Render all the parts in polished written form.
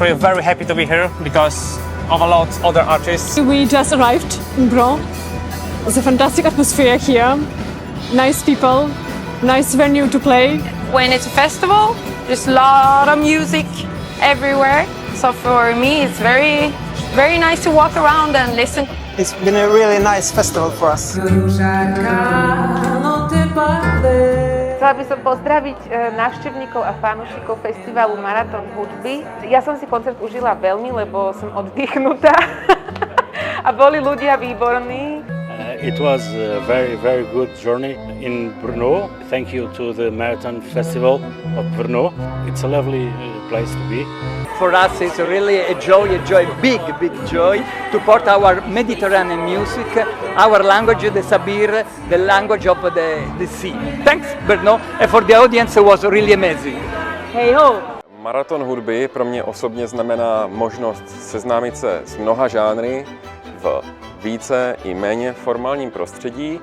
we're very happy to be here because of a lot of other artists. We just arrived in Brno. It's a fantastic atmosphere here. Nice people, nice venue to play. When it's a festival, there's a lot of music everywhere. So for me, it's very nice to walk around and listen. It's been a really nice festival for us. Chcela by som pozdraviť návštevníkov a fanúšikov festivalu Maratón hudby. Ja som si koncert užila veľmi, lebo som oddychnutá a boli ľudia výborní. It was a very good journey in Brno. Thank you to the Marathon Festival of Brno. It's a lovely place to be. For us it's really a big joy to port our Mediterranean music, our language, the Sabir, the language of the sea. Thanks Brno, and for the audience it was really amazing. Hey ho! Maraton hudby pro mě osobně znamená možnost seznámit se s mnoha žánry v více i méně formálním prostředí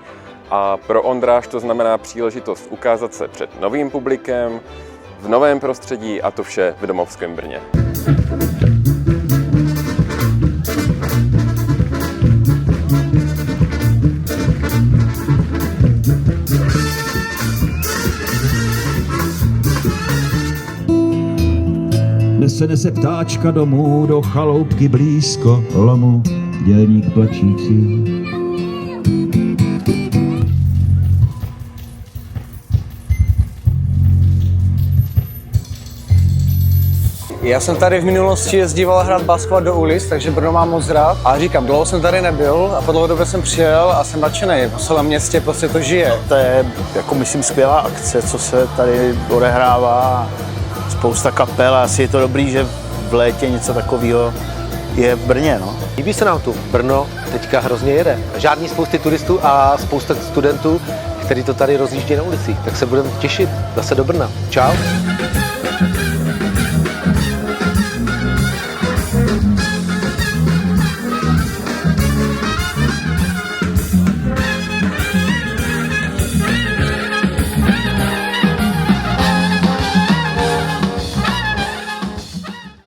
a pro Ondráž to znamená příležitost ukázat se před novým publikem, v novém prostředí a to vše v domovském Brně. Nese ptáčka domů do chaloupky blízko lomu, dělník plačící. Já jsem tady v minulosti jezdíval hrát basketbal do ulic, takže Brno mám moc rád. A říkám, dlouho jsem tady nebyl a po dlouhé době jsem přijel a jsem nadšený. Po celém městě prostě to žije. To je, jako myslím, skvělá akce, co se tady odehrává. Spousta kapel a asi je to dobrý, že v létě něco takového je v Brně. No. Líbí se nám tu. Brno teďka hrozně jede. Žádný spousty turistů a spousta studentů, kteří to tady rozjíždí na ulicích. Tak se budeme těšit zase do Brna. Čau.